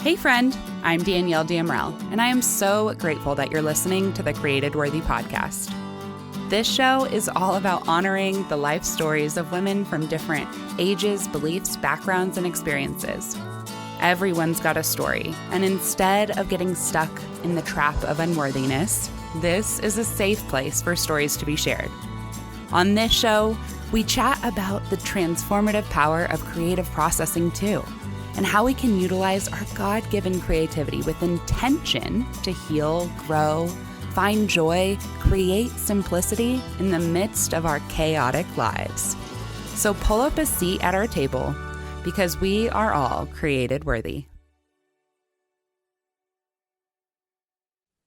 Hey friend, I'm Danielle Damrell, and I am so grateful that you're listening to the Created Worthy podcast. This show is all about honoring the life stories of women from different ages, beliefs, backgrounds, and experiences. Everyone's got a story, and instead of getting stuck in the trap of unworthiness, this is a safe place for stories to be shared. On this show, we chat about the transformative power of creative processing too, and how we can utilize our God-given creativity with intention to heal, grow, find joy, create simplicity in the midst of our chaotic lives. So pull up a seat at our table because we are all created worthy.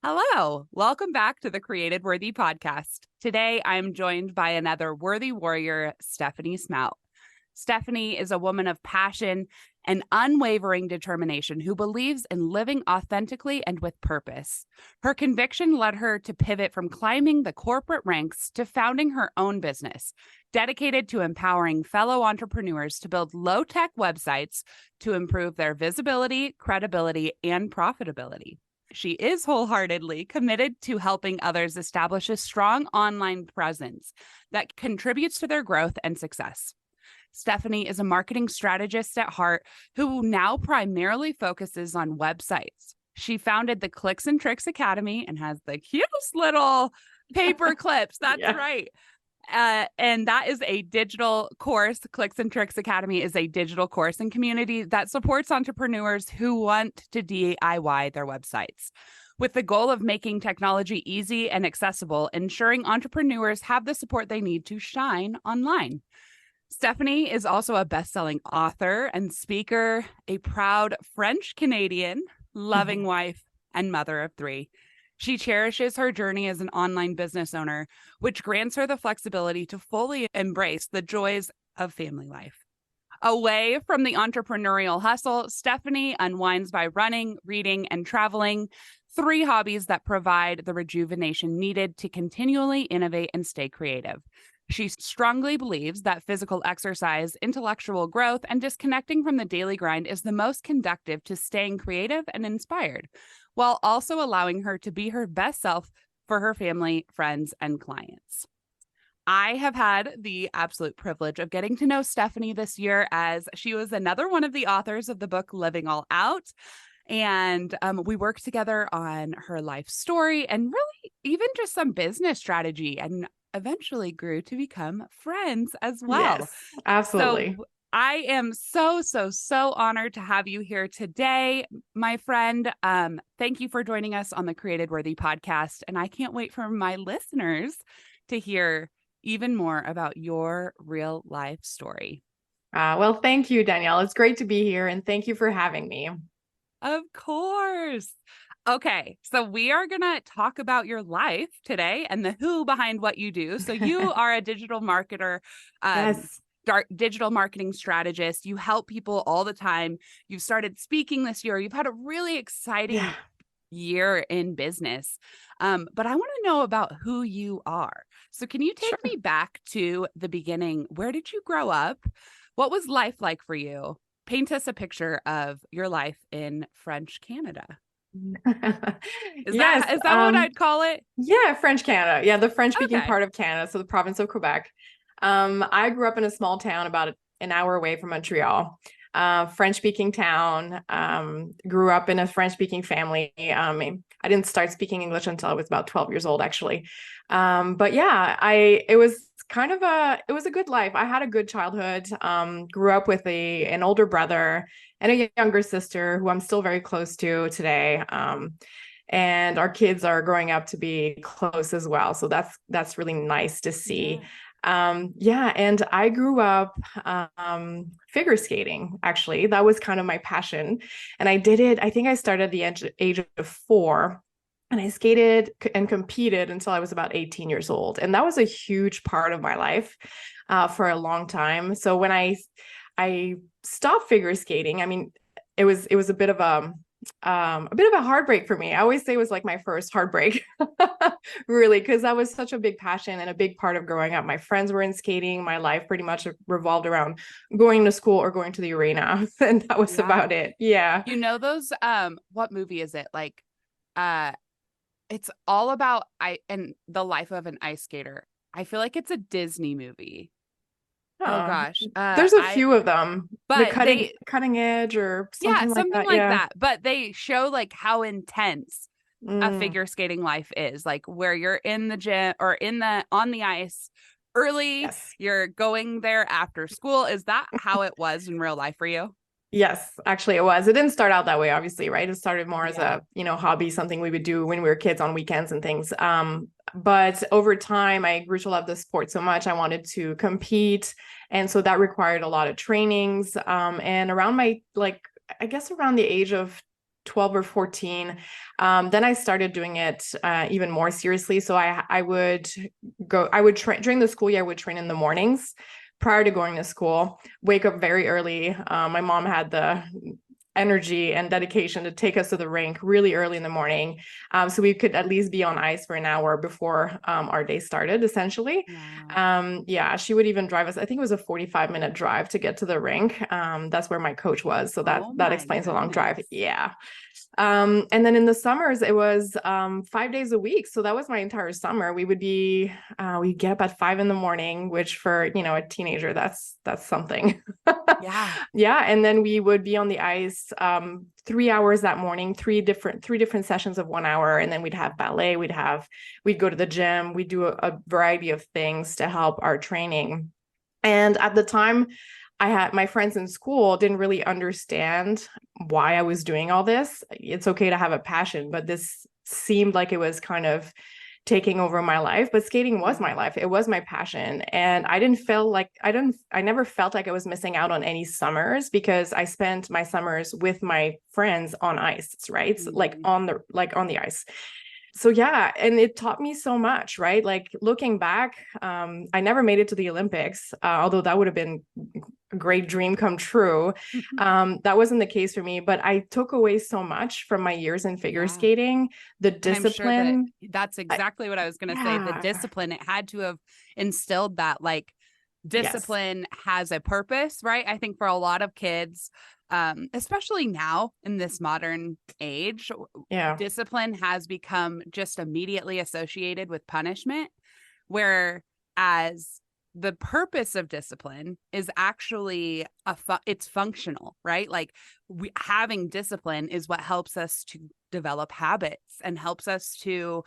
Hello, welcome back to the Created Worthy podcast. Today, I'm joined by another worthy warrior, Stephanie Smout. Stephanie is a woman of passion and unwavering determination who believes in living authentically and with purpose. Her conviction led her to pivot from climbing the corporate ranks to founding her own business, dedicated to empowering fellow entrepreneurs to build low-tech websites to improve their visibility, credibility, and profitability. She is wholeheartedly committed to helping others establish a strong online presence that contributes to their growth and success. Stephanie is a marketing strategist at heart who now primarily focuses on websites. She founded the Clicks and Tricks Academy and has the cutest little paper clips. That's right. And that is a digital course. Clicks and Tricks Academy is a digital course and community that supports entrepreneurs who want to DIY their websites, with the goal of making technology easy and accessible, ensuring entrepreneurs have the support they need to shine online. Stephanie is also a best-selling author and speaker, a proud French-Canadian, loving wife, and mother of three. She cherishes her journey as an online business owner, which grants her the flexibility to fully embrace the joys of family life. Away from the entrepreneurial hustle, Stephanie unwinds by running, reading, and traveling, three hobbies that provide the rejuvenation needed to continually innovate and stay creative. She strongly believes that physical exercise, intellectual growth, and disconnecting from the daily grind is the most conducive to staying creative and inspired, while also allowing her to be her best self for her family, friends, and clients. I have had the absolute privilege of getting to know Stephanie this year, as she was another one of the authors of the book Living All Out. And we worked together on her life story and really even just some business strategy, and eventually grew to become friends as well. Yes, absolutely. So I am so honored to have you here today, my friend. Thank you for joining us on the Created Worthy podcast. And I can't wait for my listeners to hear even more about your real life story. Well, thank you, Danielle. It's great to be here, and thank you for having me. Of course. Okay, so we are going to talk about your life today and the who behind what you do. So you are a digital marketer, Yes. digital marketing strategist. You help people all the time. You've started speaking this year. You've had a really exciting year in business. But I want to know about who you are. So can you take me back to the beginning? Where did you grow up? What was life like for you? Paint us a picture of your life in French Canada. Is that what I'd call it? Yeah, French Canada. Yeah, the French-speaking part of Canada, so the province of Quebec. I grew up in a small town about an hour away from Montreal. French-speaking town. Grew up in a French-speaking family. I didn't start speaking English until I was about 12 years old, actually. But yeah, it was a good life. I had a good childhood. Grew up with an older brother and a younger sister who I'm still very close to today. And our kids are growing up to be close as well. So that's really nice to see. And I grew up figure skating, actually. That was kind of my passion. And I did it, I think I started at the age of 4. And I skated and competed until I was about 18 years old. And that was a huge part of my life for a long time. So when I stopped figure skating, I mean, it was a bit of a bit of a heartbreak for me. I always say it was like my first heartbreak, really, because that was such a big passion and a big part of growing up. My friends were in skating. My life pretty much revolved around going to school or going to the arena, and that was Yeah. about it. Yeah. You know those what movie is it? Like uh it's all about I and the life of an ice skater. I feel like it's a Disney movie. Oh Oh, gosh. there's a I few of them. The but they cutting edge or yeah, something like something that. like Yeah. that. But they show like how intense a Mm, figure skating life is, like where you're in the gym or in the on the ice early, yes. you're going there after school. Is that how it was in real life for you? Yes, actually it was. It didn't start out that way, obviously, right? It started more as Yeah. a, hobby, something we would do when we were kids on weekends and things. But over time, I grew to love the sport so much. I wanted to compete. And so that required a lot of trainings. And around I guess around the age of 12 or 14, then I started doing it even more seriously. So I would train during the school year, I would train in the mornings prior to going to school, wake up very early. My mom had the energy and dedication to take us to the rink really early in the morning. So we could at least be on ice for an hour before our day started, essentially. Wow. Yeah, she would even drive us. I think it was a 45-minute drive to get to the rink. That's where my coach was. So that Oh that my explains the long drive. goodness. Yeah. And then in the summers, it was 5 days a week. So that was my entire summer. We'd get up at 5 in the morning, which for, a teenager, that's something. Yeah. Yeah. And then we would be on the ice 3 hours that morning, three different sessions of 1 hour. And then we'd have ballet, we'd go to the gym, we'd do a variety of things to help our training. And at the time, I had my friends in school didn't really understand why I was doing all this. It's okay to have a passion, but this seemed like it was kind of taking over my life. But skating was my life. It was my passion. And I never felt like I was missing out on any summers because I spent my summers with my friends on ice, right? So, Mhm. on the ice. So yeah, and it taught me so much, right? Like looking back, I never made it to the Olympics, although that would have been a great dream come true. That wasn't the case for me, but I took away so much from my years in figure Yeah. skating, the And I'm sure that discipline. that's I, exactly what I was going to say. The yeah, discipline, it had to have instilled that, like, yes, discipline has a purpose, right? I think for a lot of kids, especially now in this modern age, yeah, discipline has become just immediately associated with punishment, whereas the purpose of discipline is actually it's functional, right? Like having discipline is what helps us to develop habits and helps us to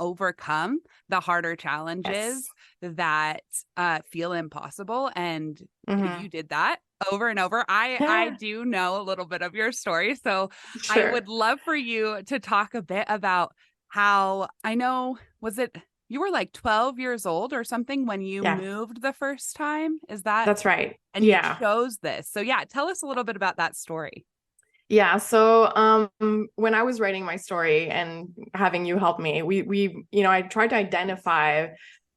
overcome the harder challenges yes. that feel impossible. And Hmm. you did that over and over. I Yeah, do know a little bit of your story, so I sure. would love for you to talk a bit about how I know, was it you were like 12 years old or something when you Yeah, moved the first time? Is that that's right. and you Yeah. chose this. So yeah, tell us a little bit about that story. Yeah, so when I was writing my story and having you help me, I tried to identify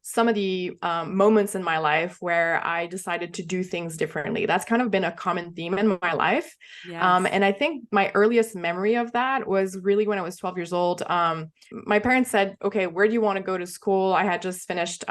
some of the moments in my life where I decided to do things differently. That's kind of been a common theme in my life. Yes. And I think my earliest memory of that was really when I was 12 years old. My parents said, okay, where do you want to go to school? I had just finished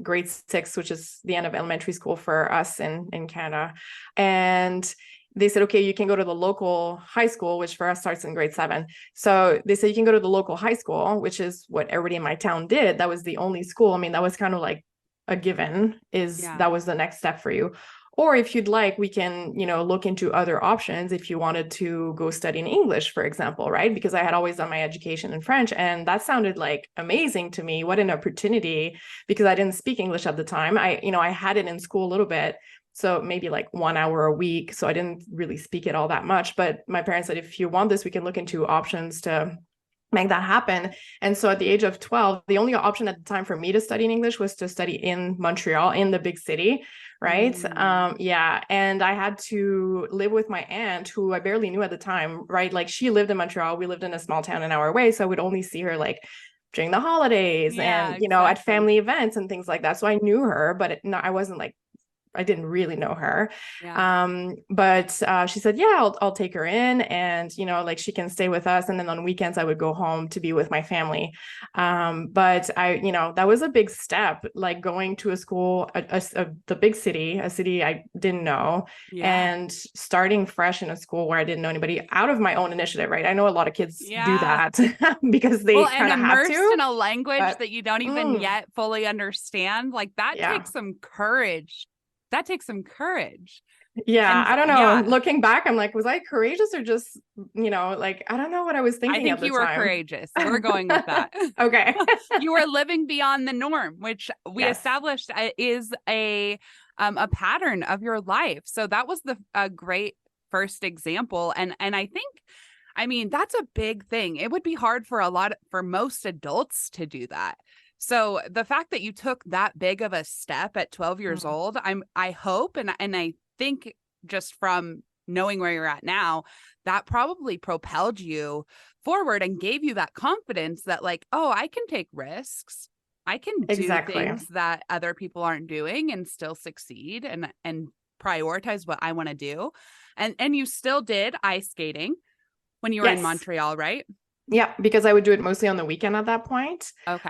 grade 6, which is the end of elementary school for us in Canada. And they said, okay, you can go to the local high school, which for us starts in grade 7. So they said, you can go to the local high school, which is what everybody in my town did. That was the only school. I mean, that was kind of like a given, is Yeah. that was the next step for you. Or if you'd like, we can, look into other options if you wanted to go study in English, for example, right? Because I had always done my education in French, and that sounded like amazing to me. What an opportunity, because I didn't speak English at the time. I had it in school a little bit, so maybe like 1 hour a week. So I didn't really speak it all that much. But my parents said, if you want this, we can look into options to make that happen. And so at the age of 12, the only option at the time for me to study in English was to study in Montreal, in the big city. Right. Mm. Yeah. And I had to live with my aunt, who I barely knew at the time. Right. Like she lived in Montreal. We lived in a small town an hour away. So I would only see her like during the holidays Yeah, and, at exactly. family events and things like that. So I knew her, but I wasn't like I didn't really know her. Yeah. But she said, yeah, I'll take her in, and, like, she can stay with us. And then on weekends I would go home to be with my family. But that was a big step, like going to a school, the big city, a city I didn't know, Yeah. and starting fresh in a school where I didn't know anybody, out of my own initiative, right? I know a lot of kids do Yeah. that because they Well, and kind of have immersed to, in a language but that you don't even yet fully understand. Like that yeah. takes some courage. That takes some courage. Yeah, And I don't know. yeah, Looking back, I'm like, was I courageous or just, like, I don't know what I was I thinking at think the you were time. courageous. We're going with that. Okay. You were living beyond the norm, which we Yes. established is a pattern of your life. So that was a great first example. And I think, I mean, that's a big thing. It would be hard for most adults to do that. So the fact that you took that big of a step at 12 years Mm. old, I hope and I think just from knowing where you're at now, that probably propelled you forward and gave you that confidence that like, oh, I can take risks. I can do Exactly. things that other people aren't doing and still succeed and prioritize what I want to do. And you still did ice skating when you were in Yes. Montreal, right? Yeah, because I would do it mostly on the weekend at that point. Okay.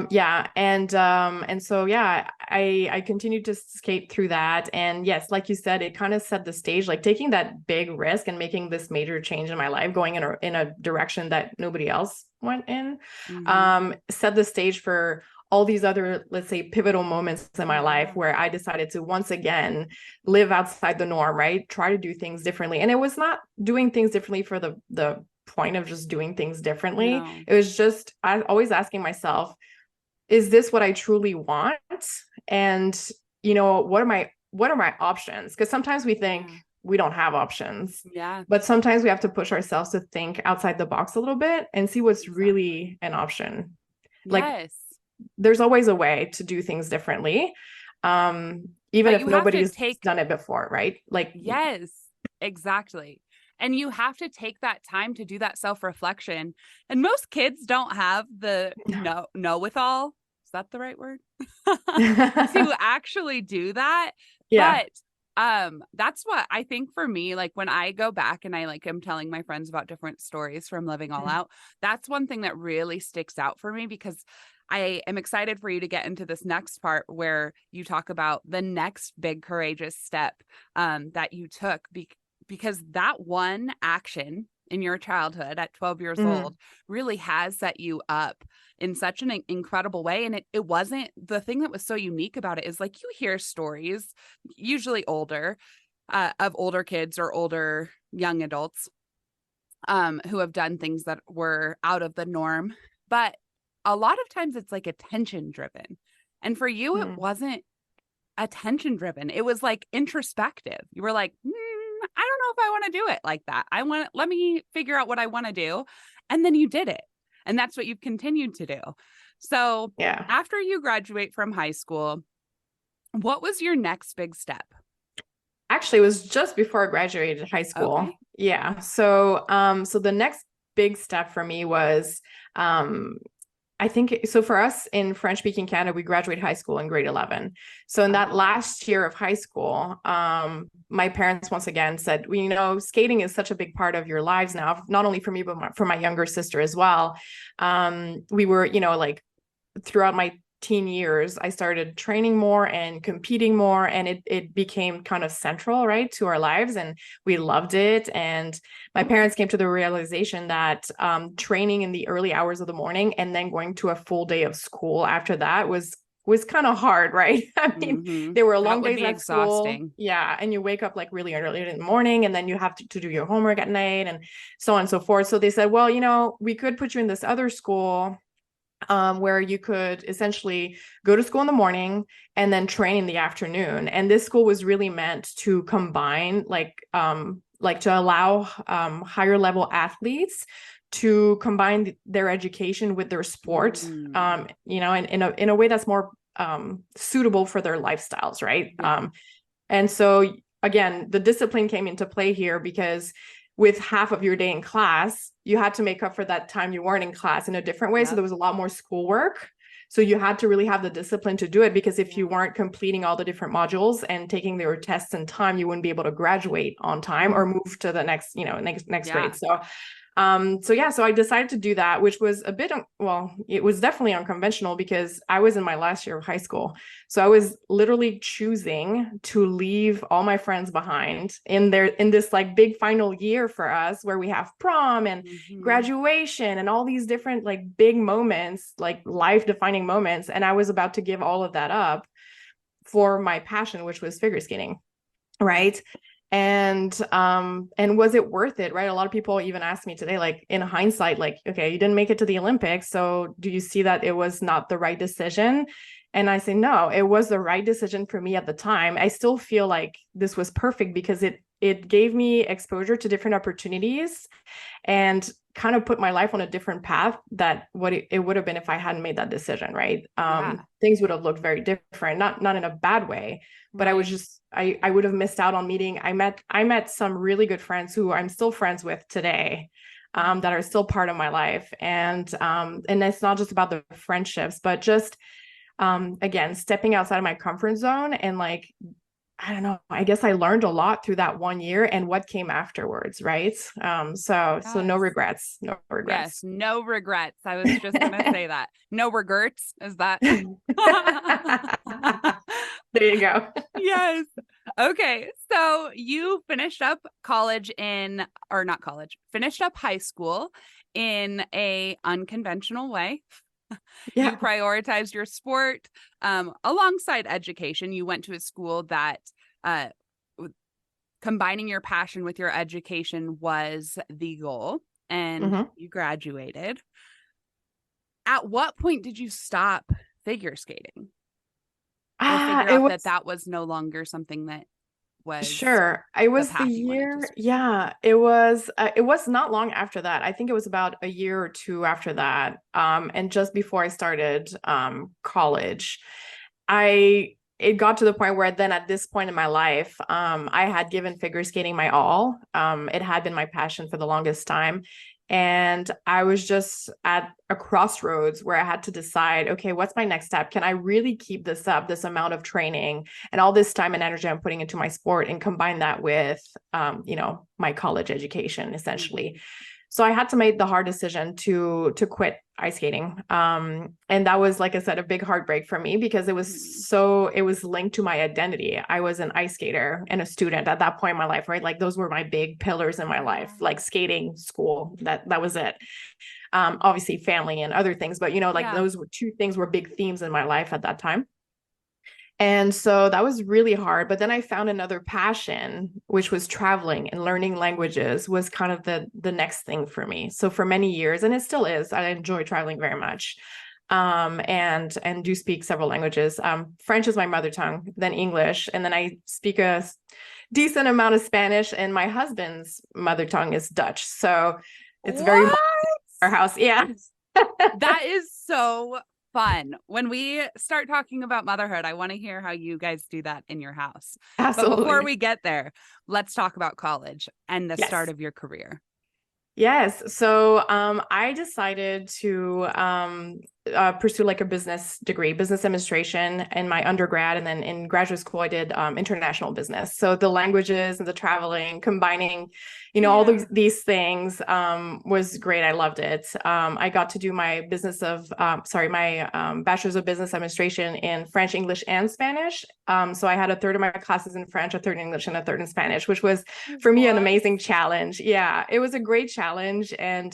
Yeah, and so yeah, I continued to skate through that, and yes, like you said, it kind of set the stage, like taking that big risk and making this major change in my life, going in a direction that nobody else went in, Mm-hmm. set the stage for all these other, let's say, pivotal moments in my life Yeah. where I decided to once again live outside the norm, right? Try to do things differently, and it was not doing things differently for the point of just doing things differently. No. It was just, I always asking myself, is this what I truly want? And what are my options? Because sometimes we think Yeah. we don't have options, Yeah. but sometimes we have to push ourselves to think outside the box a little bit and see what's Exactly. really an option. Like, Yes. there's always a way to do things differently, even But if you have to nobody's take, done it before, right? Like, yes, exactly. And you have to take that time to do that self-reflection. And most kids don't have the know with all. Is that the right word? To actually do that. yeah. But that's what I think for me, like when I go back and I like am telling my friends about different stories from living all out, that's one thing that really sticks out for me because I am excited for you to get into this next part where you talk about the next big courageous step that you took because that one action in your childhood at 12 years Mhm. old really has set you up in such an incredible way. And it wasn't the thing that was so unique about it is like you hear stories, usually older, of older kids or older young adults who have done things that were out of the norm. But a lot of times it's like attention driven. And for you, it Mhm. wasn't attention driven. It was like introspective. You were like, I don't know if I want to do it like that. Let me figure out what I want to do. And then you did it. And that's what you've continued to do. So Yeah. after you graduate from high school, what was your next big step? Actually, it was just before I graduated high school. Okay. Yeah. So the next big step for me was, I think, so for us in French speaking Canada, we graduate high school in grade 11. So in that Oh. last year of high school, my parents once again said, well, skating is such a big part of your lives now, not only for me, but for my younger sister as well. We were, like, throughout my teen years, I started training more and competing more, and it became kind of central, right, to our lives, and we loved it. And my parents came to the realization that training in the early hours of the morning and then going to a full day of school after that was kind of hard, right? I mean, Mm-hmm. there were That long would days be at school. exhausting. Yeah. And you wake up like really early in the morning, and then you have to do your homework at night and so on and so forth. So they said, well, we could put you in this other school where you could essentially go to school in the morning and then train in the afternoon. And this school was really meant to combine, like to allow higher level athletes to combine their education with their sport, Mm. and in a way that's more suitable for their lifestyles, right? Yeah. And so again, the discipline came into play here because with half of your day in class, you had to make up for that time you weren't in class in a different way. So Yep. there was a lot more schoolwork. So you had to really have the discipline to do it, because if you weren't completing all the different modules and taking their tests in time, you wouldn't be able to graduate on time or move to the next, next grade. So I decided to do that, which was a bit, well, it was definitely unconventional because I was in my last year of high school. So I was literally choosing to leave all my friends behind in this like big final year for us, where we have prom and graduation and all these different like big moments, like life defining moments. And I was about to give all of that up for my passion, which was figure skating. Right. And was it worth it? Right. A lot of people even ask me today, like in hindsight, like, okay, you didn't make it to the Olympics. So do you see that it was not the right decision? And I say, no, it was the right decision for me at the time. I still feel like this was perfect because it gave me exposure to different opportunities and kind of put my life on a different path that what it would have been if I hadn't made that decision. Right. Things would have looked very different, not in a bad way, but I was just, I would have missed out on meeting. I met some really good friends who I'm still friends with today, that are still part of my life. And it's not just about the friendships, but just, again, stepping outside of my comfort zone and like, I don't know, I guess I learned a lot through that 1 year and what came afterwards. Right. So no regrets, no regrets. Yes. No regrets. I was just going to say that. No regrets. Is that? There you go. Yes. Okay. So you finished up finished up high school in a unconventional way. Yeah. You prioritized your sport alongside education. You went to a school that combining your passion with your education was the goal, and you graduated. At what point did you stop figure skating? Or figure out that was no longer something that was sure. It was the year. Yeah, it was not long after that. I think it was about a year or two after that. And just before I started college, it got to the point where then at this point in my life, I had given figure skating my all. It had been my passion for the longest time. And I was just at a crossroads where I had to decide, okay, what's my next step? Can I really keep this up, this amount of training and all this time and energy I'm putting into my sport, and combine that with, my college education, essentially. So I had to make the hard decision to quit ice skating. And that was, like I said, a big heartbreak for me because it was linked to my identity. I was an ice skater and a student at that point in my life, right? Like those were my big pillars in my life, like skating, school, that was it. Obviously family and other things, but those were two things were big themes in my life at that time. And so that was really hard. But then I found another passion, which was traveling and learning languages was kind of the next thing for me. So for many years, and it still is, I enjoy traveling very much. And do speak several languages. French is my mother tongue, then English, and then I speak a decent amount of Spanish, and my husband's mother tongue is Dutch. So it's very much our house. Yeah. That is so fun. When we start talking about motherhood, I want to hear how you guys do that in your house. Absolutely. But before we get there, let's talk about college and the start of your career. Yes. So I decided to pursue like a business degree, business administration in my undergrad. And then in graduate school, I did international business. So the languages and the traveling, combining, all these things was great. I loved it. I got to do my bachelor's of business administration in French, English, and Spanish. So I had a third of my classes in French, a third in English, and a third in Spanish, which was for me an amazing challenge. Yeah, it was a great challenge. And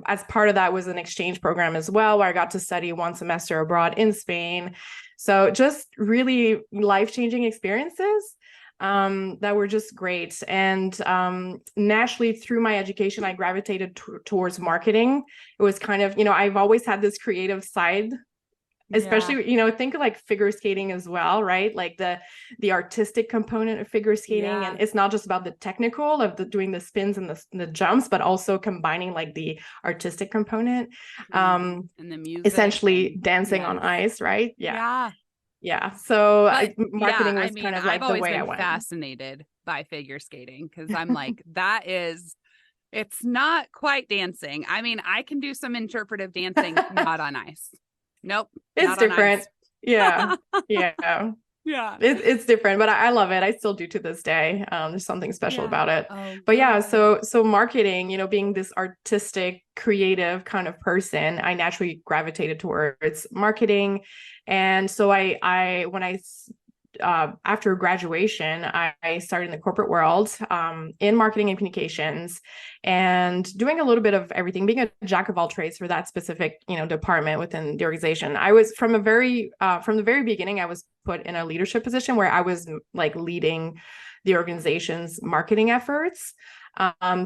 as part of that was an exchange program as well, where I got to study 1 semester abroad in Spain. So just really life-changing experiences that were just great. And naturally through my education, I gravitated towards marketing. It was kind of, I've always had this creative side, especially, think of like figure skating as well, right? Like the artistic component of figure skating. Yeah. And it's not just about the technical of doing the spins and the jumps, but also combining like the artistic component. And the music. Essentially dancing on ice, right? Yeah. Yeah. So marketing was kind of like the way I went. I've always been fascinated by figure skating because I'm like, it's not quite dancing. I mean, I can do some interpretive dancing, not on ice. Nope. It's Not on different. ice. Yeah. Yeah. Yeah. It's different, but I love it. I still do to this day. There's something special Yeah. about it. Oh, But yeah, good. so marketing, being this artistic, creative kind of person, I naturally gravitated towards marketing. And so after graduation, I started in the corporate world, in marketing and communications, and doing a little bit of everything, being a jack of all trades for that specific, department within the organization. I was from the very beginning, I was put in a leadership position where I was like leading the organization's marketing efforts.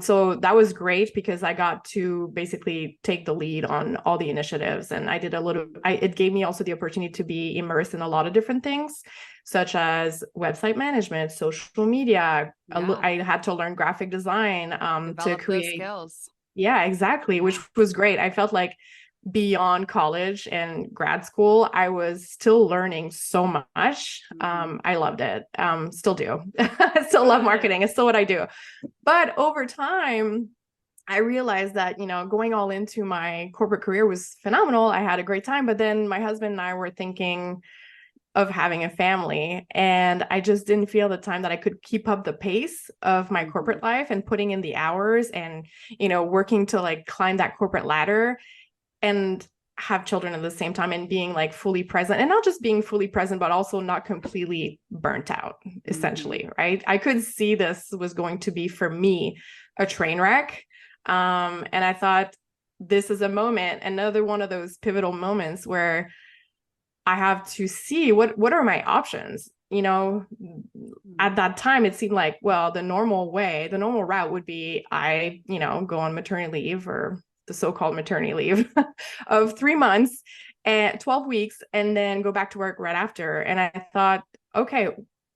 So that was great because I got to basically take the lead on all the initiatives, and it gave me also the opportunity to be immersed in a lot of different things, such as website management, social media. Yeah. I had to learn graphic design, to Develop those create. skills. Yeah, exactly, Yeah. which was great. I felt like beyond college and grad school, I was still learning so much. I loved it. Still do. I still love marketing. It's still what I do. But over time, I realized that, going all into my corporate career was phenomenal. I had a great time, but then my husband and I were thinking of having a family, and I just didn't feel the time that I could keep up the pace of my corporate life and putting in the hours and, working to like climb that corporate ladder and have children at the same time and being like fully present, and not just being fully present, but also not completely burnt out, essentially. Right. I could see this was going to be for me a train wreck. And I thought this is another one of those pivotal moments where I have to see what are my options. At that time, it seemed like, well, the normal route would be I, go on maternity leave, or the so-called maternity leave of 3 months and 12 weeks, and then go back to work right after. And I thought, okay,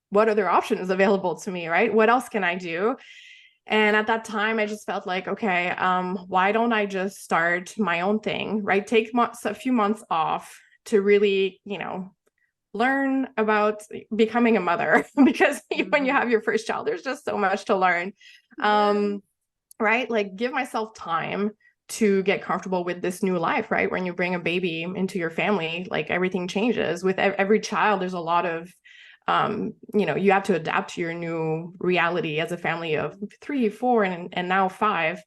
what other options available to me, right? What else can I do? And at that time, I just felt like, okay, why don't I just start my own thing, right? Take a few months off to really, learn about becoming a mother, because when you have your first child, there's just so much to learn. Right? Like, give myself time to get comfortable with this new life, right? When you bring a baby into your family, like everything changes. With every child, there's a lot of, you have to adapt to your new reality as a family of 3, 4, and now 5.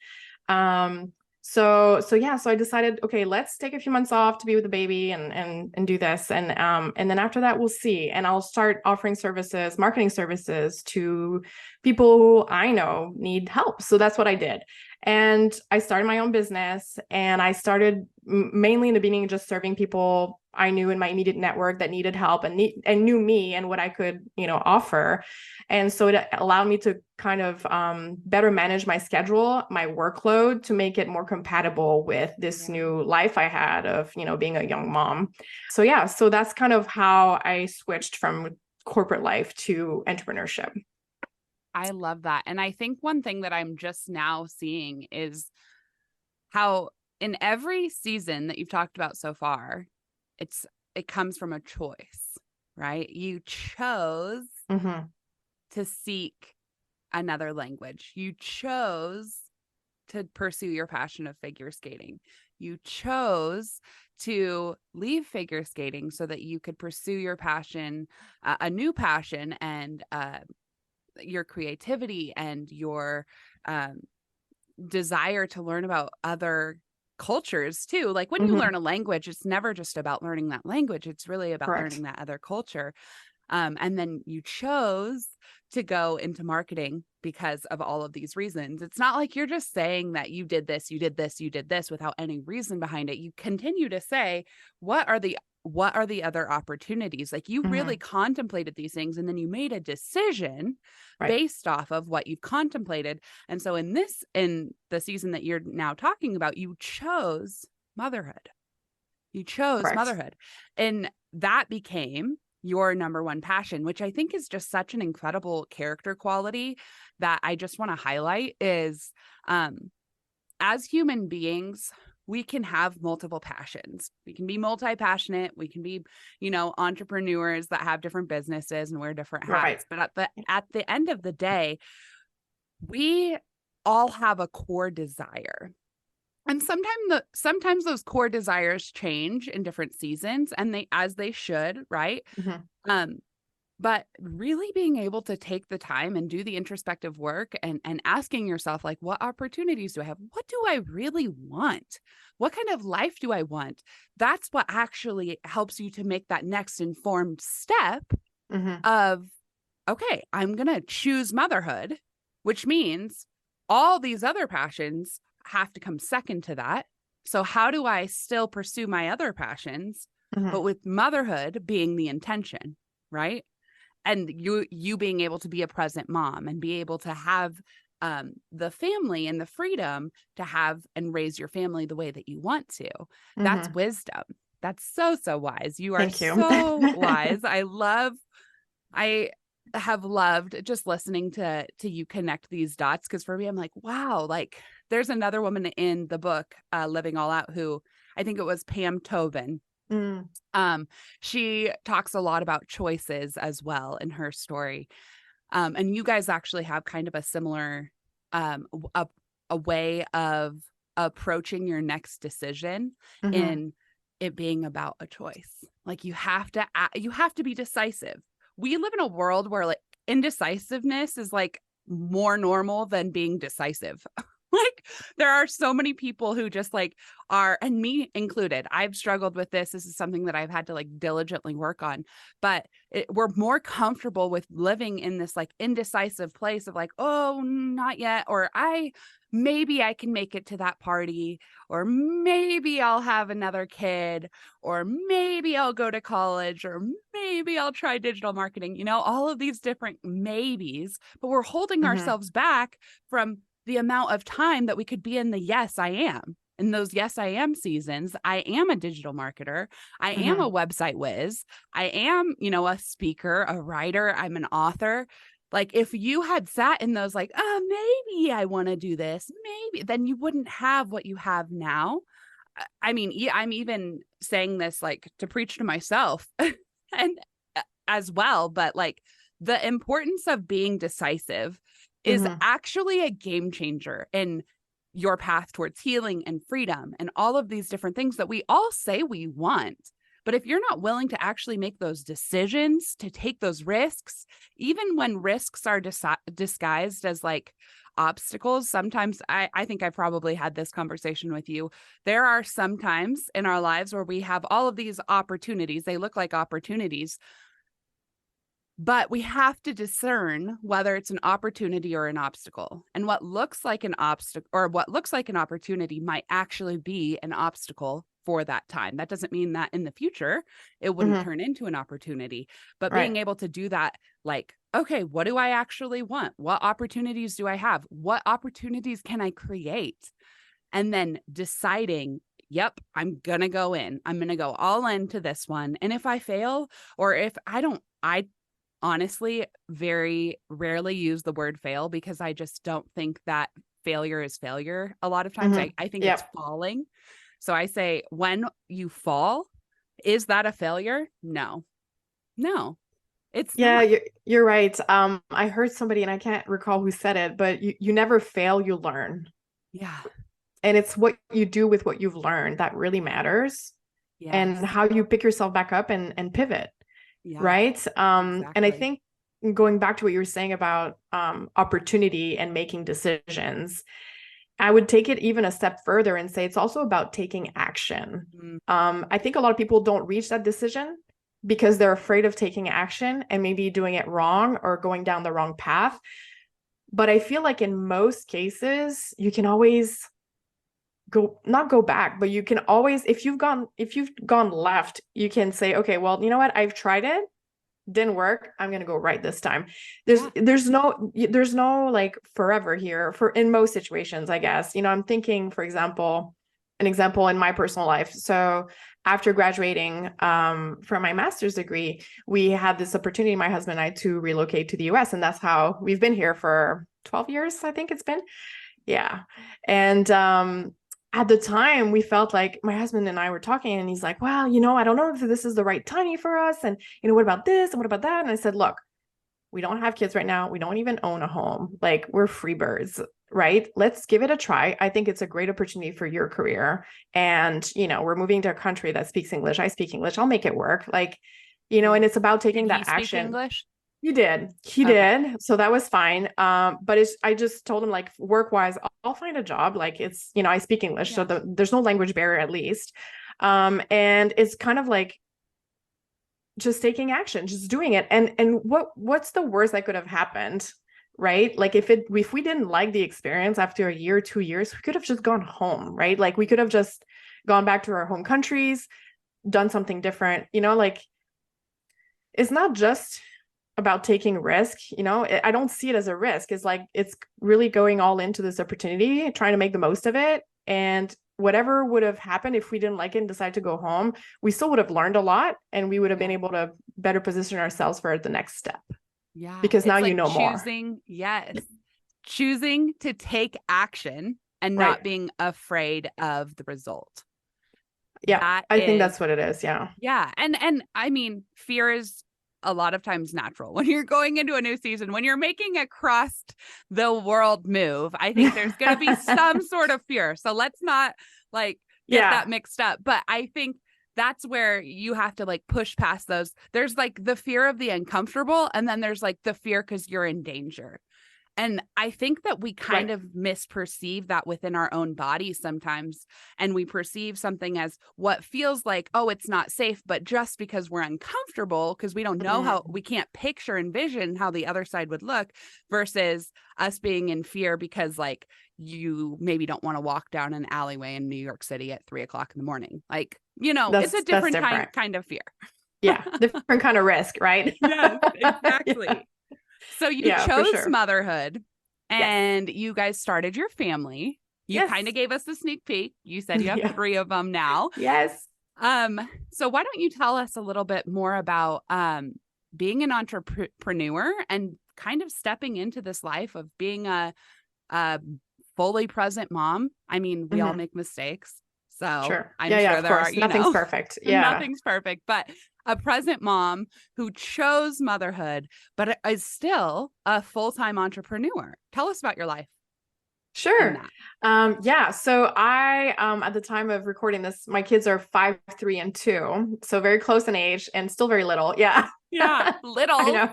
So I decided, okay, let's take a few months off to be with the baby and do this. And then after that, we'll see. And I'll start offering marketing services to people who I know need help. So that's what I did. And I started my own business, and I started mainly in the beginning just serving people I knew in my immediate network that needed help and knew me and what I could, offer. And so it allowed me to kind of better manage my schedule, my workload, to make it more compatible with this new life I had of, being a young mom. So yeah, so that's kind of how I switched from corporate life to entrepreneurship. I love that. And I think one thing that I'm just now seeing is how in every season that you've talked about so far, it comes from a choice, right? You chose to seek another language. You chose to pursue your passion of figure skating. You chose to leave figure skating so that you could pursue your passion, a new passion, and your creativity and your desire to learn about other cultures too. Like when you learn a language, it's never just about learning that language. It's really about learning that other culture. And then you chose to go into marketing because of all of these reasons. It's not like you're just saying that you did this, you did this, you did this without any reason behind it. You continue to say, what are the other opportunities? Like you really contemplated these things, and then you made a decision based off of what you've contemplated. And so in the season that you're now talking about, you chose motherhood. You chose motherhood. And that became your number one passion, which I think is just such an incredible character quality that I just want to highlight is, as human beings, we can have multiple passions. We can be multi-passionate. We can be, entrepreneurs that have different businesses and wear different hats. But at the end of the day, we all have a core desire. And sometimes those core desires change in different seasons, and they should, right? Mhm. Um, but really being able to take the time and do the introspective work and asking yourself, like, what opportunities do I have? What do I really want? What kind of life do I want? That's what actually helps you to make that next informed step Mhm. of, okay, I'm going to choose motherhood, which means all these other passions have to come second to that. So how do I still pursue my other passions, but Mhm. with motherhood being the intention, right? And you being able to be a present mom and be able to have the family and the freedom to have and raise your family the way that you want to. That's Mhm. wisdom. That's so wise. You are Thank you. so wise. I have loved just listening to you connect these dots, because for me, I'm like, wow, like there's another woman in the book, Living All Out, who I think it was Pam Tobin. Mm. She talks a lot about choices as well in her story. And you guys actually have kind of a similar a way of approaching your next decision Mhm. in it being about a choice. Like you have to be decisive. We live in a world where like indecisiveness is like more normal than being decisive. Like there are so many people who just like are, and me included, I've struggled with this. This is something that I've had to like diligently work on, but we're more comfortable with living in this like indecisive place of like, oh, not yet. Or maybe I can make it to that party, or maybe I'll have another kid, or maybe I'll go to college, or maybe I'll try digital marketing, all of these different maybes, but we're holding Mhm. ourselves back from the amount of time that we could be in the yes, I am. In those yes, I am seasons, I am a digital marketer. I am a Mhm. website whiz. I am, a speaker, a writer. I'm an author. Like if you had sat in those like, oh, maybe I want to do this, maybe, then you wouldn't have what you have now. I mean, I'm even saying this like to preach to myself and as well, but like the importance of being decisive is Mhm. actually a game changer in your path towards healing and freedom and all of these different things that we all say we want. But if you're not willing to actually make those decisions, to take those risks, even when risks are disguised as like obstacles, sometimes I think I probably had this conversation with you. There are some times in our lives where we have all of these opportunities. They look like opportunities, but we have to discern whether it's an opportunity or an obstacle. And what looks like an obstacle or what looks like an opportunity might actually be an obstacle for that time. That doesn't mean that in the future it wouldn't Mhm. turn into an opportunity, but being Right. able to do that, like, okay, what do I actually want? What opportunities do I have? What opportunities can I create? And then deciding, yep, I'm going to go in. I'm going to go all into this one. And if I fail, or if I don't, I honestly very rarely use the word fail, because I just don't think that failure is failure. A lot of times Mhm. I think it's Yep. falling. So I say, when you fall, is that a failure? No, no, it's Yeah, not. you're right. I heard somebody, and I can't recall who said it, but you never fail, you learn. Yeah. And it's what you do with what you've learned that really matters, and Yes. how you pick yourself back up and pivot, Yeah, right? And I exactly. think going back to what you were saying about opportunity and making decisions, I would take it even a step further and say it's also about taking action. Mm, I think a lot of people don't reach that decision because they're afraid of taking action and maybe doing it wrong or going down the wrong path. But I feel like in most cases, you can always not go back, but you can always, if you've gone left, you can say, okay, well, you know what? I've tried it, didn't work, I'm going to go right this time. there's yeah. there's no there's no like forever here for in most situations, I guess. I'm thinking, for example, an example in my personal life. So after graduating from my master's degree, we had this opportunity, my husband and I, to relocate to the US, and that's how we've been here for 12 years, I think it's been. Yeah. And at the time, we felt like, my husband and I were talking, and he's like, well, I don't know if this is the right timing for us. And, what about this? And what about that? And I said, look, we don't have kids right now. We don't even own a home. Like, we're free birds. right? Let's give it a try. I think it's a great opportunity for your career. And, we're moving to a country that speaks English. I speak English. I'll make it work. Like, and it's about taking Did he that speak action. English? He did. He Okay. did. So that was fine. But I just told him, like, work wise, I'll find a job. Like, it's, I speak English. So Yeah. there's no language barrier at least. And it's kind of like just taking action, just doing it. And what's the worst that could have happened? Right? Like if we didn't like the experience after a year, 2 years, we could have just gone home, right? Like we could have just gone back to our home countries, done something different, like it's not just about taking risk, I don't see it as a risk. It's like, it's really going all into this opportunity, trying to make the most of it. And whatever would have happened if we didn't like it and decide to go home, we still would have learned a lot and we would have been able to better position ourselves for the next step. Yeah. Because now It's like more. Yes. Choosing to take action and Right. not being afraid of the result. Yeah. I think that's what it is. Yeah. Yeah. And I mean, fear is a lot of times natural when you're going into a new season, when you're making a across the world move. I think there's going to be some sort of fear. So let's not like get that mixed up. But I think that's where you have to like push past those. There's like the fear of the uncomfortable, and then there's like the fear because you're in danger. And I think that we kind of misperceive that within our own bodies sometimes. And we perceive something as what feels like, oh, it's not safe, but just because we're uncomfortable, because we don't know how, we can't picture, envision how the other side would look, versus us being in fear because like you maybe don't want to walk down an alleyway in New York City at 3:00 in the morning. Like, it's a different kind of fear. Yeah. Different kind of risk, right? Yes, exactly. So you chose motherhood and you guys started your family. You kind of gave us a sneak peek. You said you have 3 of them now. Yes. So why don't you tell us a little bit more about being an entrepreneur and kind of stepping into this life of being a fully present mom? I mean, we all make mistakes. So I'm sure there are, nothing's perfect. Yeah. Nothing's perfect, but a present mom who chose motherhood, but is still a full-time entrepreneur. Tell us about your life. Sure. Yeah. So I, at the time of recording this, my kids are 5, 3, and 2. So very close in age and still very little. Yeah. Yeah. Little. I know.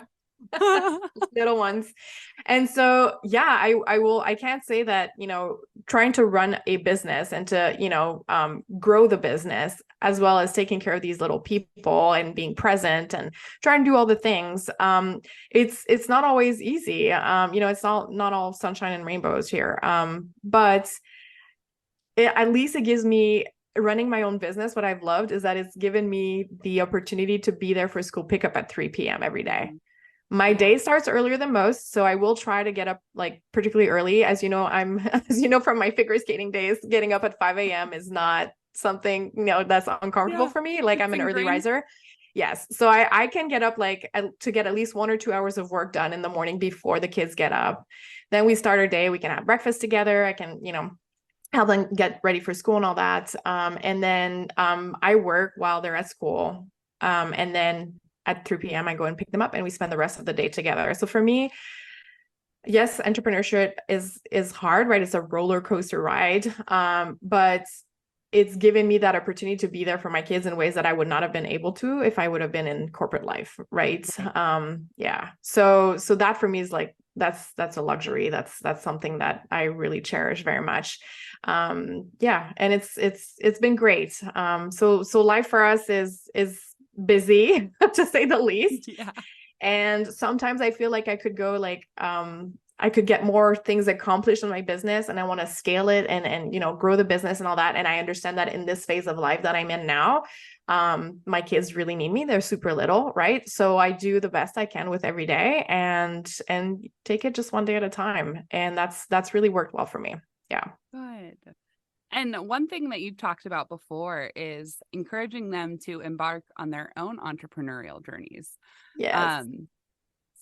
Little ones. And so, yeah, I can't say that, trying to run a business and to, grow the business as well as taking care of these little people and being present and trying to do all the things. It's not always easy. It's not all sunshine and rainbows here. But at least it gives me, running my own business, what I've loved is that it's given me the opportunity to be there for school pickup at 3 p.m. every day. My day starts earlier than most, so I will try to get up like particularly early. As you know, from my figure skating days, getting up at 5 a.m. is not something, that's uncomfortable for me. Like I'm an early riser. Yes. So I can get up to get at least 1 or 2 hours of work done in the morning before the kids get up. Then we start our day. We can have breakfast together. I can, help them get ready for school and all that. And then I work while they're at school. And then at 3 p.m. I go and pick them up and we spend the rest of the day together. So for me, yes, entrepreneurship is hard, right? It's a roller coaster ride. But it's given me that opportunity to be there for my kids in ways that I would not have been able to if I would have been in corporate life. Right. Yeah. So that for me is like, that's a luxury. That's something that I really cherish very much. Yeah. And it's been great. So life for us is busy to say the least. Yeah. And sometimes I feel like I could go I could get more things accomplished in my business and I want to scale it and grow the business and all that. And I understand that in this phase of life that I'm in now, my kids really need me. They're super little, right? So I do the best I can with every day and take it just one day at a time. And that's really worked well for me. Yeah. Good. And one thing that you've talked about before is encouraging them to embark on their own entrepreneurial journeys. Yes.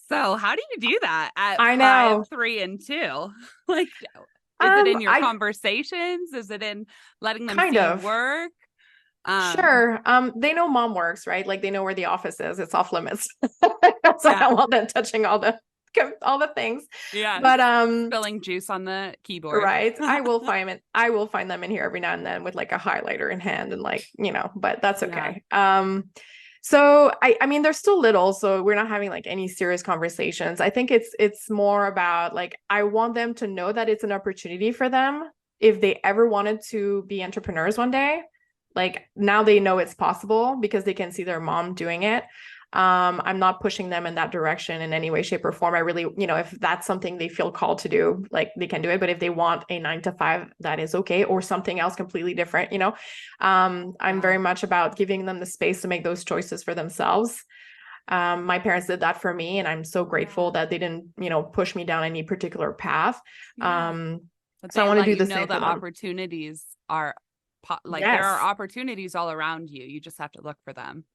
So how do you do that at I know. 5, 3, and 2? Like, is it in your conversations? Is it in letting them see you work? Sure. They know mom works, right? Like they know where the office is. It's off limits. So I don't want them touching all the all the things. Yeah. But spilling juice on the keyboard. Right. I will find them in here every now and then with like a highlighter in hand and like, but that's okay. So I mean, they're still little, so we're not having like any serious conversations. I think it's more about like, I want them to know that it's an opportunity for them if they ever wanted to be entrepreneurs one day. Like now they know it's possible because they can see their mom doing it. I'm not pushing them in that direction in any way, shape, or form. I really, if that's something they feel called to do, like they can do it. But if they want a 9 to 5, that is okay, or something else completely different, I'm very much about giving them the space to make those choices for themselves. My parents did that for me, and I'm so grateful that they didn't, push me down any particular path. So I want to do the same for them. Opportunities are there are opportunities all around you. You just have to look for them.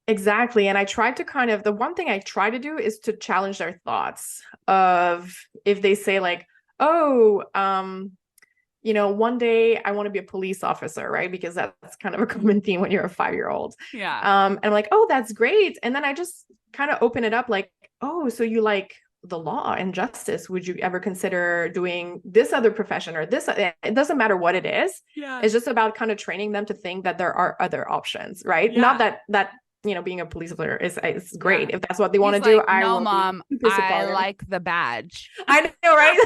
Exactly. And I tried to the one thing I try to do is to challenge their thoughts of if they say like, oh, one day I want to be a police officer, right? Because that's kind of a common theme when you're a 5-year-old. Yeah. And I'm like, oh, that's great. And then I just kind of open it up like, oh, so you like the law and justice. Would you ever consider doing this other profession or this? It doesn't matter what it is. Yeah. It's just about kind of training them to think that there are other options, right? Yeah. Not that being a police officer is great. If that's what they want to do, no, Mom, I like the badge. I know, right?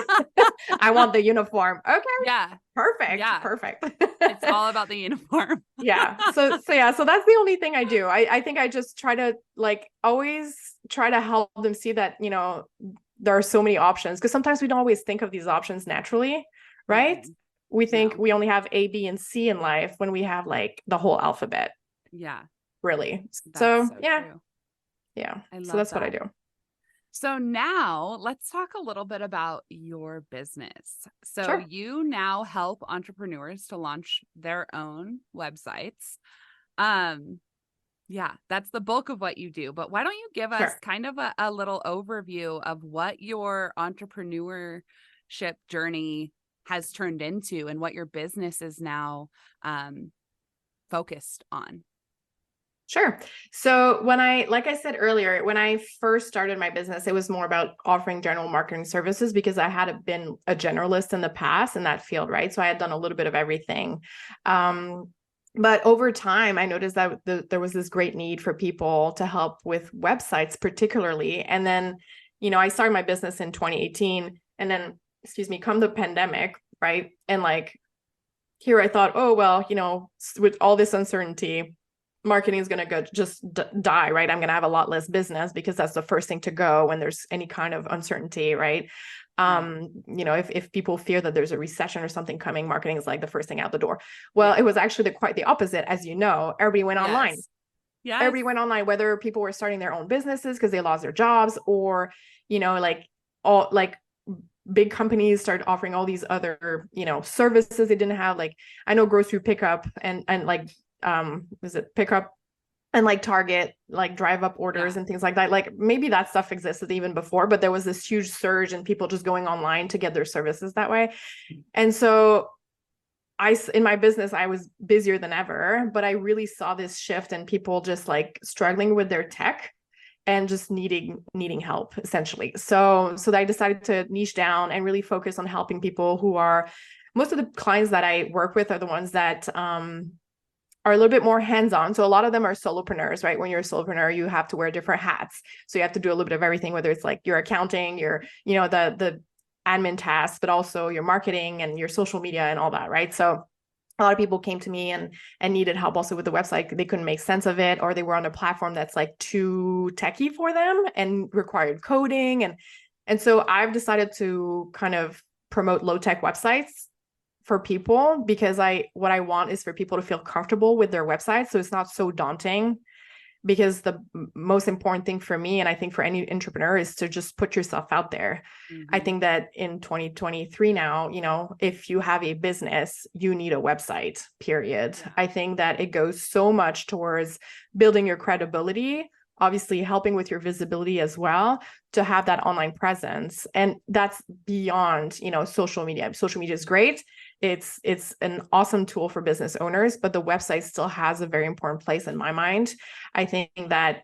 I want the uniform. Okay. Yeah. Perfect. Yeah. Perfect. It's all about the uniform. Yeah. So that's the only thing I do. I think I just try to always try to help them see that, there are so many options, because sometimes we don't always think of these options naturally, right? Mm-hmm. We think we only have A, B, and C in life when we have like the whole alphabet. Yeah. Really. So yeah. True. Yeah. So that's what I do. So now let's talk a little bit about your business. So you now help entrepreneurs to launch their own websites. Yeah, that's the bulk of what you do. But why don't you give us kind of a little overview of what your entrepreneurship journey has turned into and what your business is now focused on? Sure. So like I said earlier, when I first started my business, it was more about offering general marketing services because I had been a generalist in the past in that field, right? So I had done a little bit of everything. But over time, I noticed that there was this great need for people to help with websites, particularly. And then, I started my business in 2018, and then, come the pandemic, right? And here I thought, oh, well, with all this uncertainty, marketing is going to just die, right? I'm going to have a lot less business because that's the first thing to go when there's any kind of uncertainty, right? If people fear that there's a recession or something coming, marketing is like the first thing out the door. Well, it was actually quite the opposite. As you know, everybody went online. Yeah, everybody went online, whether people were starting their own businesses because they lost their jobs, or, big companies started offering all these other, services they didn't have. Like I know grocery pickup and was it pickup and Target, drive up orders and things like that. Maybe that stuff existed even before, but there was this huge surge in people just going online to get their services that way. And so in my business, I was busier than ever, but I really saw this shift in people just struggling with their tech and just needing help essentially. So I decided to niche down and really focus on helping people who are, most of the clients that I work with are the ones that, are a little bit more hands-on. So a lot of them are solopreneurs, right? When you're a solopreneur, you have to wear different hats. So you have to do a little bit of everything, whether it's your accounting, your, the admin tasks, but also your marketing and your social media and all that, right? So a lot of people came to me and needed help also with the website. They couldn't make sense of it, or they were on a platform that's too techy for them and required coding. And so I've decided to kind of promote low-tech websites for people, because what I want is for people to feel comfortable with their website. So it's not so daunting, because the most important thing for me, and I think for any entrepreneur, is to just put yourself out there. Mm-hmm. I think that in 2023 now, if you have a business, you need a website, period. Yeah. I think that it goes so much towards building your credibility, obviously helping with your visibility as well, to have that online presence. And that's beyond, social media. Social media is great. It's an awesome tool for business owners, but the website still has a very important place in my mind. I think that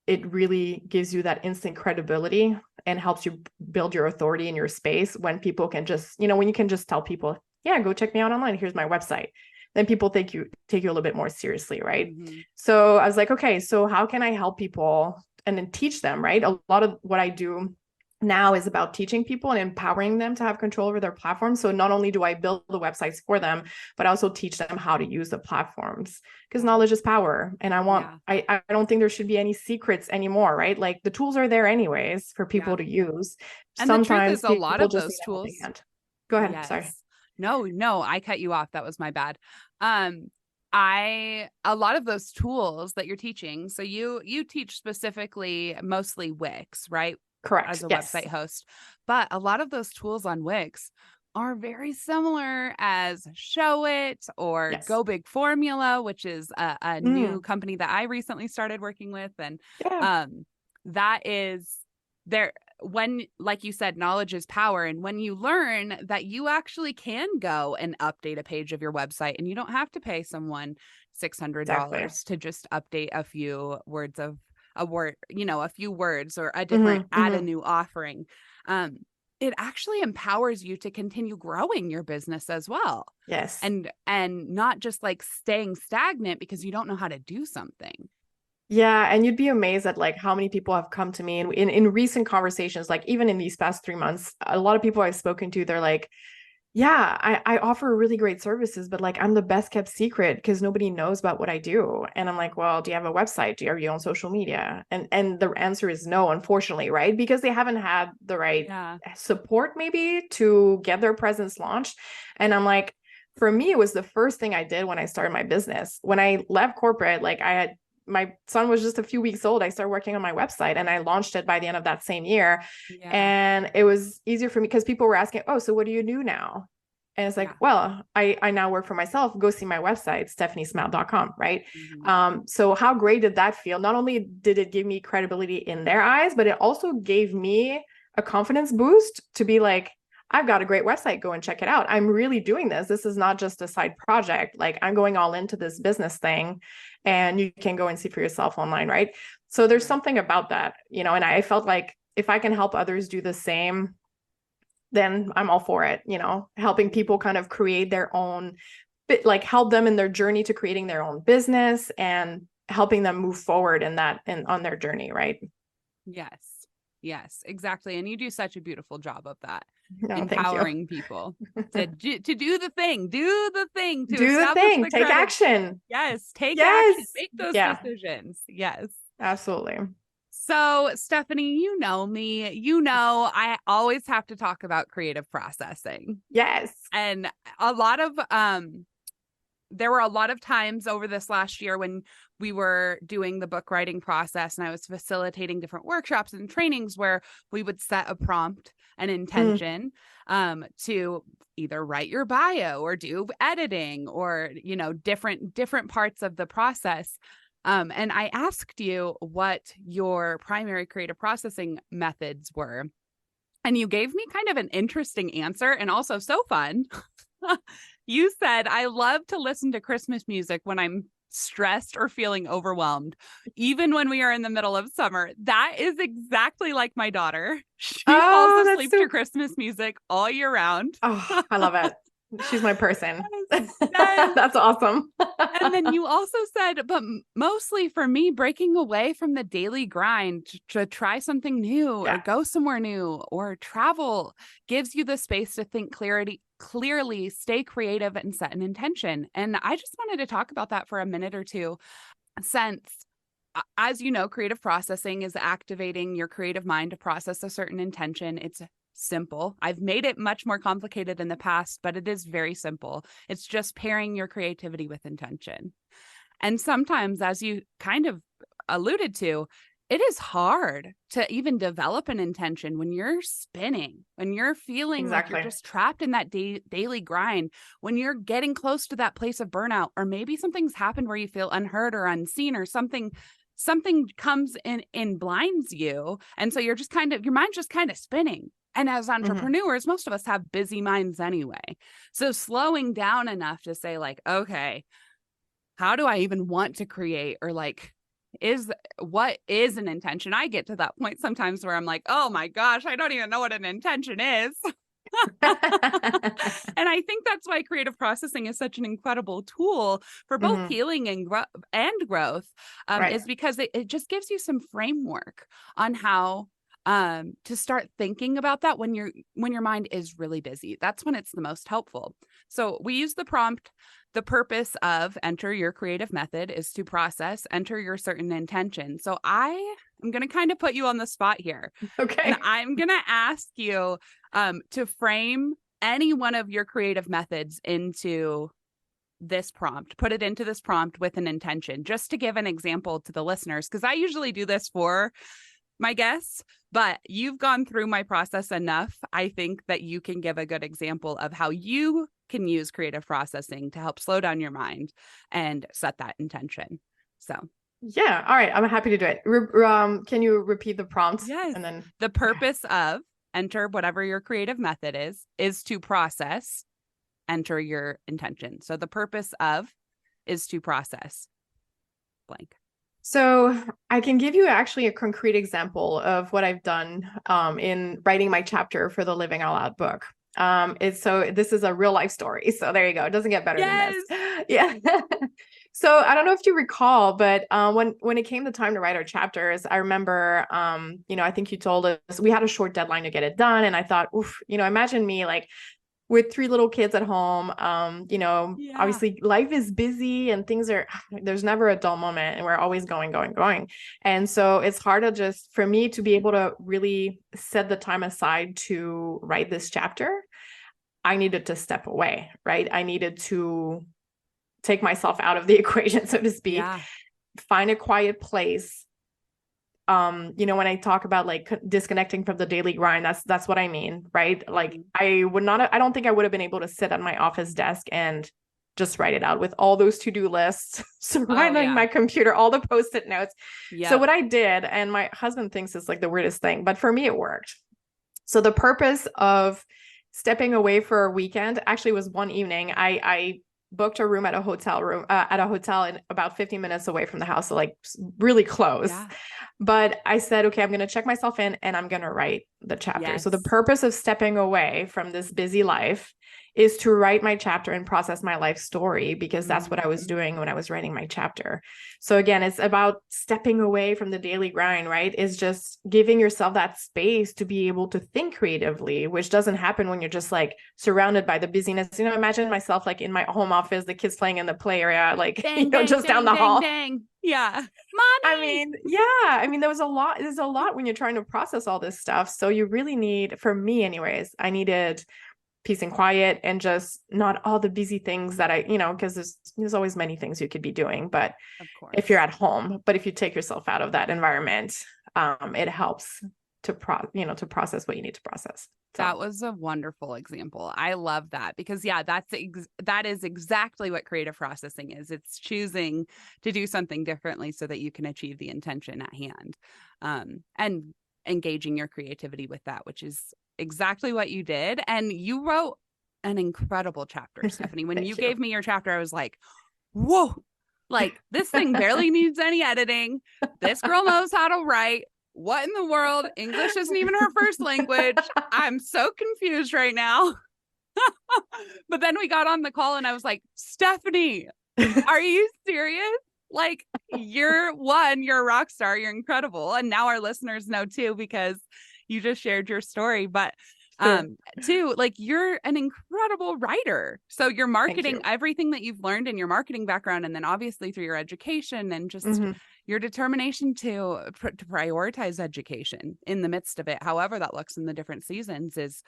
it really gives you that instant credibility and helps you build your authority in your space when people can just, when you can just tell people, yeah, go check me out online. Here's my website. Then people take you a little bit more seriously, right? Mm-hmm. So I was like, okay, so how can I help people and then teach them, right? A lot of what I do now is about teaching people and empowering them to have control over their platforms. So not only do I build the websites for them, but I also teach them how to use the platforms, because knowledge is power. And I don't think there should be any secrets anymore, right? Like the tools are there anyways for people to use. And the truth Sometimes is, a lot people of just need those a helping tools. hand. Go ahead. Yes. Sorry. No, I cut you off. That was my bad. A lot of those tools that you're teaching. So you teach specifically mostly Wix, right? Correct. As a Yes. website host, but a lot of those tools on Wix are very similar as Show It or Yes. Go Big Formula, which is a new company that I recently started working with. And that is there when, like you said, knowledge is power. And when you learn that you actually can go and update a page of your website and you don't have to pay someone $600 to just update a few words of a word, a few words or a different, add a new offering. It actually empowers you to continue growing your business as well. Yes. And not just like staying stagnant because you don't know how to do something. Yeah. And you'd be amazed at like how many people have come to me in recent conversations, like even in these past 3 months, a lot of people I've spoken to, they're like, yeah, I offer really great services, but like I'm the best kept secret because nobody knows about what I do. And I'm like, well, do you have a website? Are you on social media? And the answer is no, unfortunately, right? Because they haven't had the right support maybe to get their presence launched. And I'm like, for me, it was the first thing I did when I started my business. When I left corporate, like my son was just a few weeks old. I started working on my website and I launched it by the end of that same year. And it was easier for me because people were asking, oh, so what do you do now? And it's like, well, I now work for myself. Go see my website, stephaniesmount.com. Right. So how great did that feel? Not only did it give me credibility in their eyes, but it also gave me a confidence boost to be like, I've got a great website. Go and check it out. I'm really doing this. This is not just a side project. Like I'm going all into this business thing, and you can go and see for yourself online. Right. So there's something about that, and I felt like if I can help others do the same, then I'm all for it, helping people kind of create their own, like help them in their journey to creating their own business and helping them move forward in that and on their journey. Right. Yes, exactly. And you do such a beautiful job of that. No, empowering people to do the thing, to take action. Yes. Take action, make those decisions. Yes, absolutely. So Stephanie, you know me, I always have to talk about creative processing. Yes. And there were a lot of times over this last year when we were doing the book writing process and I was facilitating different workshops and trainings where we would set a prompt, an intention, to either write your bio or do editing or, different parts of the process. And I asked you what your primary creative processing methods were. And you gave me kind of an interesting answer and also so fun. You said, I love to listen to Christmas music when I'm stressed or feeling overwhelmed, even when we are in the middle of summer. That is exactly like my daughter. She falls asleep to Christmas music all year round. Oh, I love it. She's my person. Yes. That's awesome. And then you also said, but mostly for me, breaking away from the daily grind to try something new or go somewhere new or travel gives you the space to think clearly, stay creative and set an intention. And I just wanted to talk about that for a minute or two, since, as you know, creative processing is activating your creative mind to process a certain intention. It's simple. I've made it much more complicated in the past, but it is very simple. It's just pairing your creativity with intention. And sometimes, as you kind of alluded to, it is hard to even develop an intention when you're spinning, when you're feeling like you're just trapped in that daily grind, when you're getting close to that place of burnout, or maybe something's happened where you feel unheard or unseen, or something comes in and blinds you. And so your mind's just kind of spinning. And as entrepreneurs, most of us have busy minds anyway. So slowing down enough to say like, okay, how do I even want to create? Or like, what is an intention? I get to that point sometimes where I'm like, oh my gosh, I don't even know what an intention is. And I think that's why creative processing is such an incredible tool for both healing and growth, Right. is because it just gives you some framework on how to start thinking about that when your mind is really busy. That's when it's the most helpful. So we use the prompt. The purpose of enter your creative method is to process, enter your certain intention. So I am going to kind of put you on the spot here. Okay. And I'm going to ask you to frame any one of your creative methods into this prompt, put it into this prompt with an intention, just to give an example to the listeners, because I usually do this for my guests, but you've gone through my process enough. I think that you can give a good example of how you can use creative processing to help slow down your mind and set that intention. So yeah. All right. I'm happy to do it. Can you repeat the prompt? yes, And then the purpose of enter whatever your creative method is to process, enter your intention. So the purpose of is to process blank. So I can give you actually a concrete example of what I've done in writing my chapter for the Living Out Loud book. This is a real life story. So there you go. It doesn't get better than this. Yeah. So I don't know if you recall, but when it came the time to write our chapters, I remember, I think you told us we had a short deadline to get it done. And I thought, oof, imagine me like with 3 little kids at home, obviously life is busy and there's never a dull moment and we're always going. And so it's hard to for me to be able to really set the time aside to write this chapter. I needed to step away, right? I needed to take myself out of the equation, so to speak, find a quiet place. When I talk about like disconnecting from the daily grind, that's what I mean, right? Like I don't think I would have been able to sit at my office desk and just write it out with all those to-do lists surrounding my computer, all the post-it notes. So what I did, and my husband thinks it's like the weirdest thing, but for me, it worked. So the purpose of stepping away for a weekend actually was one evening. I booked a room at a hotel in about 15 minutes away from the house. So like really close. Yeah. But I said, okay, I'm going to check myself in and I'm going to write the chapter. Yes. So the purpose of stepping away from this busy life is to write my chapter and process my life story, because that's what I was doing when I was writing my chapter. So again, it's about stepping away from the daily grind, right? It's just giving yourself that space to be able to think creatively, which doesn't happen when you're just like surrounded by the busyness. Imagine myself like in my home office, the kids playing in the play area, like, dang, just down the hall. Yeah. Mommy. There's a lot when you're trying to process all this stuff. So you really need, for me anyways, I needed peace and quiet and just not all the busy things that because there's always many things you could be doing, but of course, if you're at home, but if you take yourself out of that environment, it helps to process what you need to process. So. That was a wonderful example. I love that because that is exactly what creative processing is. It's choosing to do something differently so that you can achieve the intention at hand, and engaging your creativity with that, which is exactly what you did. And you wrote an incredible chapter, Stephanie. When you gave me your chapter, I was like, whoa, like this thing barely needs any editing. This girl knows how to write. What in the world? English isn't even her first language. I'm so confused right now. But then we got on the call and I was like, Stephanie, are you serious? Like you're a rock star. You're incredible. And now our listeners know too, because you just shared your story. But too, like you're an incredible writer. So you're marketing everything that you've learned in your marketing background, and then obviously through your education and just your determination to prioritize education in the midst of it, however that looks in the different seasons, is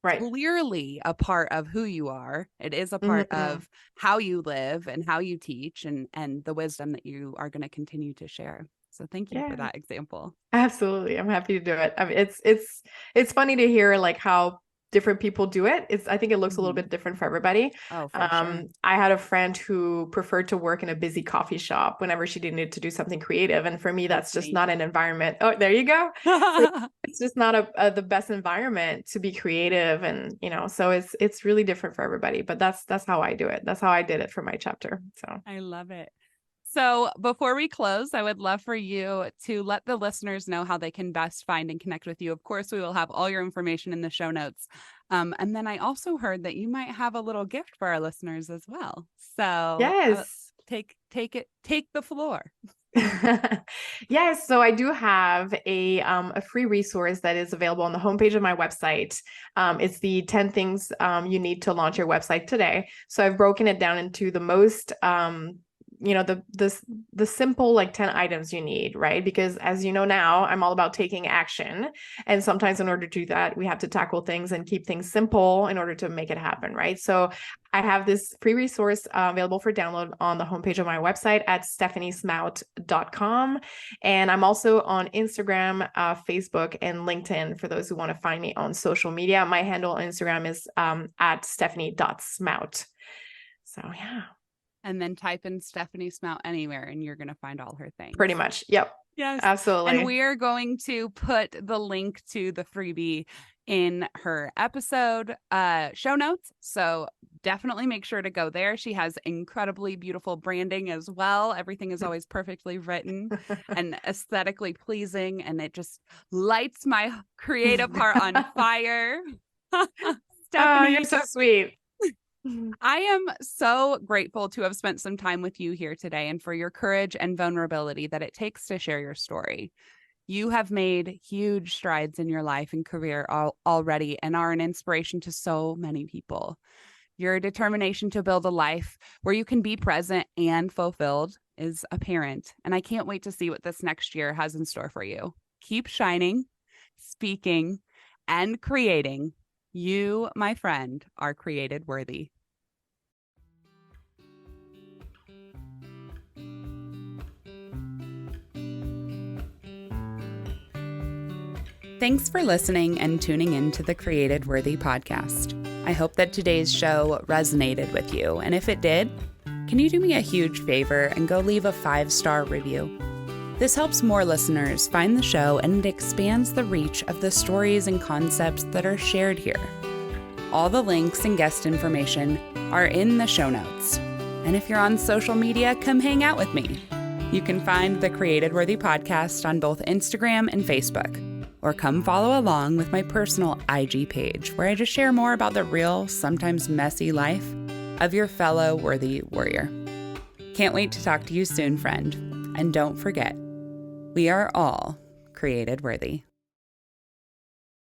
clearly a part of who you are. It is a part of how you live and how you teach and the wisdom that you are going to continue to share. So thank you for that example. Absolutely. I'm happy to do it. I mean, it's funny to hear like how different people do it. I think it looks a little bit different for everybody. Oh, for sure. I had a friend who preferred to work in a busy coffee shop whenever she needed to do something creative. And for me, that's just not an environment. Oh, there you go. So it's just not the best environment to be creative. And, so it's really different for everybody, but that's how I do it. That's how I did it for my chapter. So I love it. So before we close, I would love for you to let the listeners know how they can best find and connect with you. Of course, we will have all your information in the show notes. And then I also heard that you might have a little gift for our listeners as well. So Yes. take the floor. Yes, so I do have a free resource that is available on the homepage of my website. It's the 10 things you need to launch your website today. So I've broken it down into the most the simple like 10 items you need, right? Because as you know now, I'm all about taking action. And sometimes in order to do that, we have to tackle things and keep things simple in order to make it happen, right? So I have this free resource available for download on the homepage of my website at stephaniesmout.com. And I'm also on Instagram, Facebook, and LinkedIn for those who want to find me on social media. My handle on Instagram is at stephanie.smout. So yeah. And then type in Stephanie Smout anywhere and you're going to find all her things. Pretty much. Yep. Yes. Absolutely. And we are going to put the link to the freebie in her episode show notes. So definitely make sure to go there. She has incredibly beautiful branding as well. Everything is always perfectly written and aesthetically pleasing. And it just lights my creative heart on fire. Stephanie, you're so sweet. I am so grateful to have spent some time with you here today and for your courage and vulnerability that it takes to share your story. You have made huge strides in your life and career already and are an inspiration to so many people. Your determination to build a life where you can be present and fulfilled is apparent, and I can't wait to see what this next year has in store for you. Keep shining, speaking, and creating. You, my friend, are created worthy. Thanks for listening and tuning in to the Created Worthy podcast. I hope that today's show resonated with you, and if it did, can you do me a huge favor and go leave a 5-star review? This helps more listeners find the show, and it expands the reach of the stories and concepts that are shared here. All the links and guest information are in the show notes. And if you're on social media, come hang out with me. You can find the Created Worthy podcast on both Instagram and Facebook, or come follow along with my personal IG page, where I just share more about the real, sometimes messy life of your fellow worthy warrior. Can't wait to talk to you soon, friend. And don't forget, we are all created worthy.